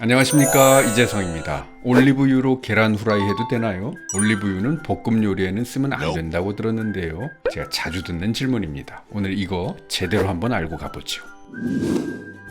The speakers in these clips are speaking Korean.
안녕하십니까, 이재성입니다. 올리브유로 계란 후라이 해도 되나요? 올리브유는 볶음 요리에는 쓰면 안 된다고 들었는데요. 제가 자주 듣는 질문입니다. 오늘 이거 제대로 한번 알고 가보죠.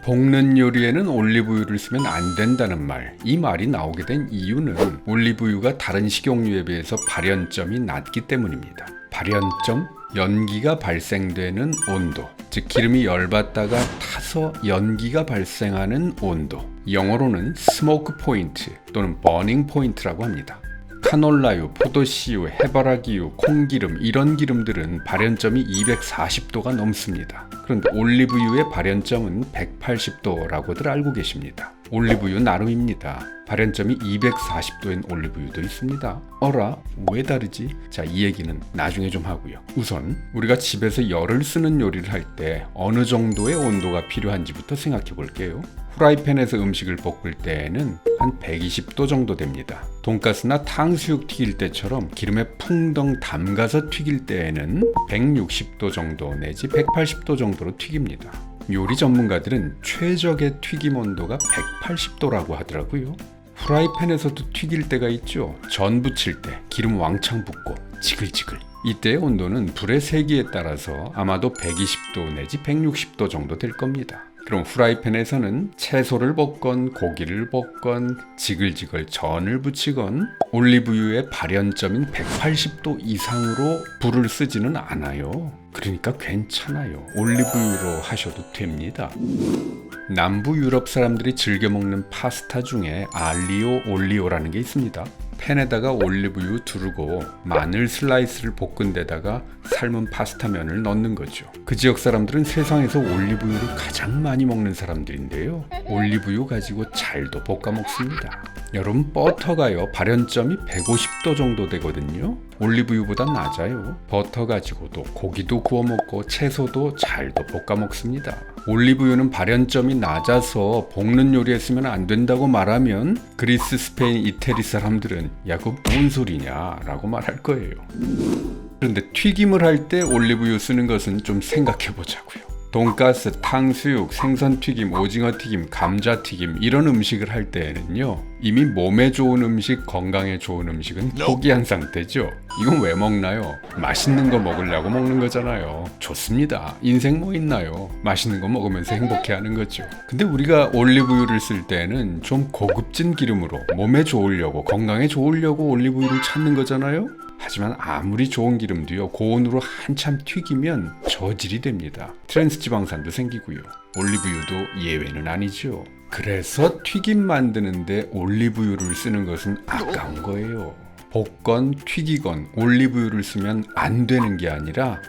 볶는 요리에는 올리브유를 쓰면 안 된다는 말, 이 말이 나오게 된 이유는 올리브유가 다른 식용유에 비해서 발연점이 낮기 때문입니다. 발연점? 연기가 발생되는 온도, 즉 기름이 열받다가 타서 연기가 발생하는 온도, 영어로는 스모크 포인트 또는 버닝 포인트라고 합니다. 카놀라유, 포도씨유, 해바라기유, 콩기름 이런 기름들은 발연점이 240도가 넘습니다. 그런데 올리브유의 발연점은 180도라고들 알고 계십니다. 올리브유 나름입니다. 발연점이 240도인 올리브유도 있습니다. 어라? 왜 다르지? 자, 이 얘기는 나중에 좀 하고요. 우선 우리가 집에서 열을 쓰는 요리를 할 때 어느 정도의 온도가 필요한지부터 생각해 볼게요. 후라이팬에서 음식을 볶을 때에는 한 120도 정도 됩니다. 돈가스나 탕수육 튀길 때처럼 기름에 풍덩 담가서 튀길 때에는 160도 정도 내지 180도 정도로 튀깁니다. 요리 전문가들은 최적의 튀김 온도가 180도라고 하더라고요. 후라이팬에서도 튀길 때가 있죠. 전 부칠 때 기름 왕창 붓고 지글지글. 이때의 온도는 불의 세기에 따라서 아마도 120도 내지 160도 정도 될 겁니다. 그럼 후라이팬에서는 채소를 볶건 고기를 볶건 지글지글 전을 부치건 올리브유의 발연점인 180도 이상으로 불을 쓰지는 않아요. 그러니까 괜찮아요. 올리브유로 하셔도 됩니다. 남부 유럽 사람들이 즐겨 먹는 파스타 중에 알리오 올리오라는 게 있습니다. 팬에다가 올리브유 두르고 마늘 슬라이스를 볶은 데다가 삶은 파스타면을 넣는 거죠. 그 지역 사람들은 세상에서 올리브유를 가장 많이 먹는 사람들인데요. 올리브유 가지고 잘도 볶아 먹습니다. 여러분, 버터가요 발연점이 150도 정도 되거든요. 올리브유보다 낮아요. 버터 가지고도 고기도 구워 먹고 채소도 잘도 볶아 먹습니다. 올리브유는 발연점이 낮아서 볶는 요리에 쓰면 안 된다고 말하면 그리스, 스페인, 이태리 사람들은 야, 그거 뭔 소리냐 라고 말할 거예요. 그런데 튀김을 할 때 올리브유 쓰는 것은 좀 생각해 보자고요. 돈가스, 탕수육, 생선튀김, 오징어튀김, 감자튀김 이런 음식을 할 때에는요, 이미 몸에 좋은 음식, 건강에 좋은 음식은 포기한 상태죠. 이건 왜 먹나요? 맛있는 거 먹으려고 먹는 거잖아요. 좋습니다. 인생 뭐 있나요? 맛있는 거 먹으면서 행복해하는 거죠. 근데 우리가 올리브유를 쓸 때는 좀 고급진 기름으로 몸에 좋으려고, 건강에 좋으려고 올리브유를 찾는 거잖아요. 하지만 아무리 좋은 기름도요, 고온으로 한참 튀기면 저질이 됩니다. 트랜스 지방산도 생기고요. 올리브유도 예외는 아니죠. 그래서 튀김 만드는데 올리브유를 쓰는 것은 아까운 거예요. 볶건 튀기건 올리브유를 쓰면 안 되는 게 아니라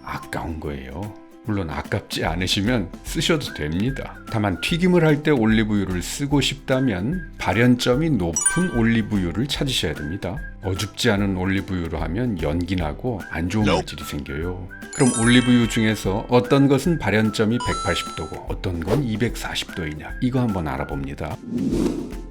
아까운 거예요. 물론 아깝지 않으시면 쓰셔도 됩니다. 다만 튀김을 할 때 올리브유를 쓰고 싶다면 발연점이 높은 올리브유를 찾으셔야 됩니다. 어줍지 않은 올리브유로 하면 연기 나고 안 좋은 물질이 생겨요. 그럼 올리브유 중에서 어떤 것은 발연점이 180도고 어떤 건 240도이냐, 이거 한번 알아봅니다.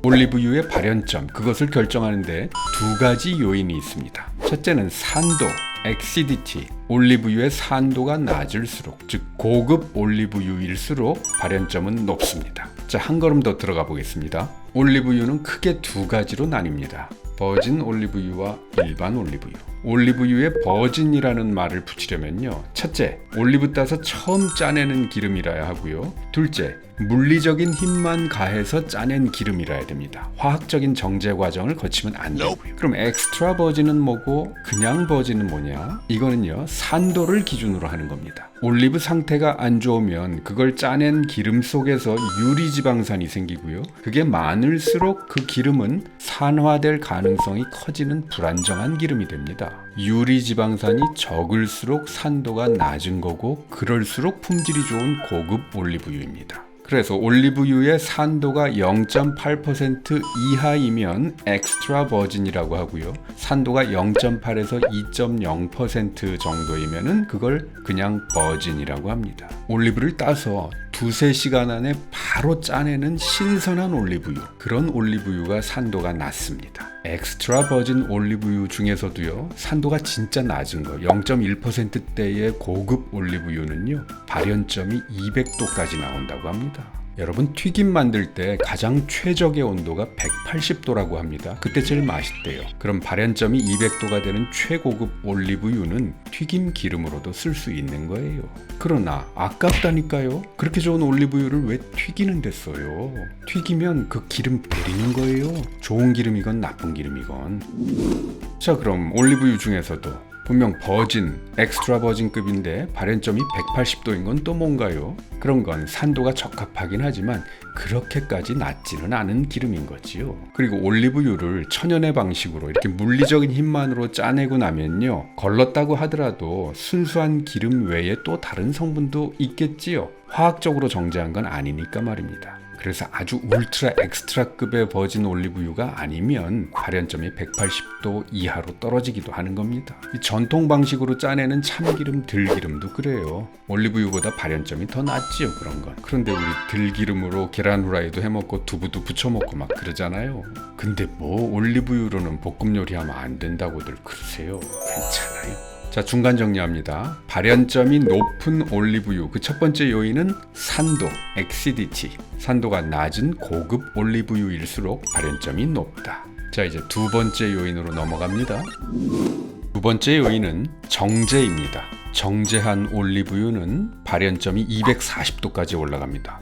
올리브유의 발연점, 그것을 결정하는데 두 가지 요인이 있습니다. 첫째는 산도, acidity. 올리브유의 산도가 낮을수록, 즉 고급 올리브유일수록 발연점은 높습니다. 자, 한 걸음 더 들어가 보겠습니다. 올리브유는 크게 두 가지로 나뉩니다. 버진 올리브유와 일반 올리브유. 올리브유에 버진이라는 말을 붙이려면요, 첫째, 올리브 따서 처음 짜내는 기름이라야 하고요. 둘째, 물리적인 힘만 가해서 짜낸 기름이라야 됩니다. 화학적인 정제 과정을 거치면 안 되고요. 그럼 엑스트라 버진은 뭐고 그냥 버진은 뭐냐? 이거는요, 산도를 기준으로 하는 겁니다. 올리브 상태가 안 좋으면 그걸 짜낸 기름 속에서 유리지방산이 생기고요. 그게 많을수록 그 기름은 산화될 가능성이 커지는 불안정한 기름이 됩니다. 유리지방산이 적을수록 산도가 낮은 거고, 그럴수록 품질이 좋은 고급 올리브유입니다. 그래서 올리브유의 산도가 0.8% 이하이면 엑스트라 버진이라고 하고요. 산도가 0.8에서 2.0% 정도이면은 그걸 그냥 버진이라고 합니다. 올리브를 따서 두세 시간 안에 바로 짜내는 신선한 올리브유, 그런 올리브유가 산도가 낮습니다. 엑스트라 버진 올리브유 중에서도요, 산도가 진짜 낮은 거 0.1%대의 고급 올리브유는요, 발연점이 200도까지 나온다고 합니다. 여러분 튀김 만들 때 가장 최적의 온도가 180도라고 합니다. 그때 제일 맛있대요. 그럼 발연점이 200도가 되는 최고급 올리브유는 튀김 기름으로도 쓸 수 있는 거예요. 그러나 아깝다니까요. 그렇게 좋은 올리브유를 왜 튀기는 데 써요? 튀기면 그 기름 버리는 거예요. 좋은 기름이건 나쁜 기름이건. 자, 그럼 올리브유 중에서도 분명 버진, 엑스트라 버진급인데 발연점이 180도인 건 또 뭔가요? 그런 건 산도가 적합하긴 하지만 그렇게까지 낮지는 않은 기름인 거지요. 그리고 올리브유를 천연의 방식으로 이렇게 물리적인 힘만으로 짜내고 나면요, 걸렀다고 하더라도 순수한 기름 외에 또 다른 성분도 있겠지요. 화학적으로 정제한 건 아니니까 말입니다. 그래서 아주 울트라 엑스트라급의 버진 올리브유가 아니면 발연점이 180도 이하로 떨어지기도 하는 겁니다. 이 전통 방식으로 짜내는 참기름, 들기름도 그래요. 올리브유보다 발연점이 더 낮지요, 그런 건. 그런데 우리 들기름으로 계란 후라이도 해먹고 두부도 부쳐먹고 막 그러잖아요. 근데 뭐 올리브유로는 볶음 요리하면 안 된다고들 그러세요. 괜찮아요. 자, 중간 정리합니다. 발연점이 높은 올리브유, 그 첫 번째 요인은 산도, acidity. 산도가 낮은 고급 올리브유일수록 발연점이 높다. 자, 이제 두 번째 요인으로 넘어갑니다. 두 번째 요인은 정제입니다. 정제한 올리브유는 발연점이 240도까지 올라갑니다.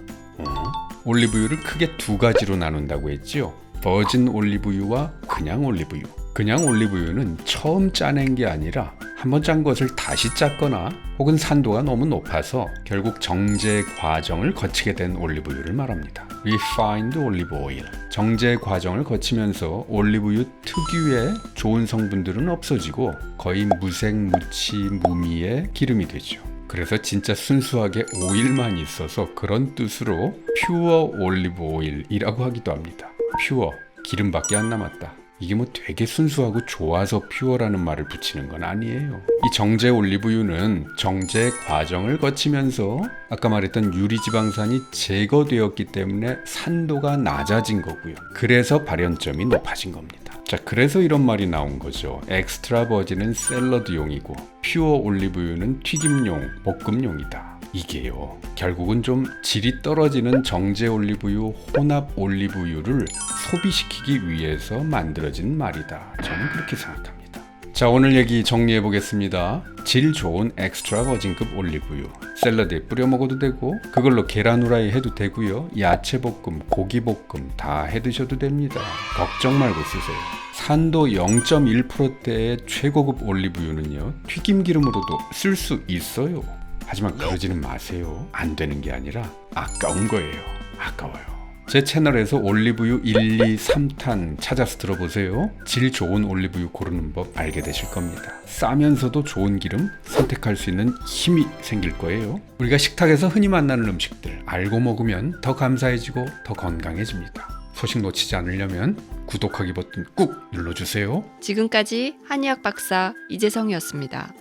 올리브유를 크게 두 가지로 나눈다고 했지요. 버진 올리브유와 그냥 올리브유. 그냥 올리브유는 처음 짜낸 게 아니라 한번 짠 것을 다시 짰거나 혹은 산도가 너무 높아서 결국 정제 과정을 거치게 된 올리브유를 말합니다. Refined olive oil. 정제 과정을 거치면서 올리브유 특유의 좋은 성분들은 없어지고 거의 무색, 무치, 무미의 기름이 되죠. 그래서 진짜 순수하게 오일만 있어서 그런 뜻으로 퓨어 올리브 오일이라고 하기도 합니다. 퓨어, 기름밖에 안 남았다. 이게 뭐 되게 순수하고 좋아서 퓨어라는 말을 붙이는 건 아니에요. 이 정제 올리브유는 정제 과정을 거치면서 아까 말했던 유리지방산이 제거되었기 때문에 산도가 낮아진 거고요. 그래서 발연점이 높아진 겁니다. 자, 그래서 이런 말이 나온 거죠. 엑스트라 버진은 샐러드용이고 퓨어 올리브유는 튀김용, 볶음용이다. 이게요, 결국은 좀 질이 떨어지는 정제 올리브유, 혼합 올리브유를 소비시키기 위해서 만들어진 말이다. 저는 그렇게 생각합니다. 자, 오늘 얘기 정리해 보겠습니다. 질 좋은 엑스트라 버진급 올리브유, 샐러드에 뿌려 먹어도 되고 그걸로 계란 후라이 해도 되고요. 야채 볶음, 고기 볶음 다 해 드셔도 됩니다. 걱정 말고 쓰세요. 산도 0.1%대의 최고급 올리브유는요, 튀김 기름으로도 쓸 수 있어요. 하지만 그러지는 마세요. 안 되는 게 아니라 아까운 거예요. 아까워요. 제 채널에서 올리브유 1, 2, 3탄 찾아서 들어보세요. 질 좋은 올리브유 고르는 법 알게 되실 겁니다. 싸면서도 좋은 기름 선택할 수 있는 힘이 생길 거예요. 우리가 식탁에서 흔히 만나는 음식들 알고 먹으면 더 감사해지고 더 건강해집니다. 소식 놓치지 않으려면 구독하기 버튼 꾹 눌러주세요. 지금까지 한의학 박사 이재성이었습니다.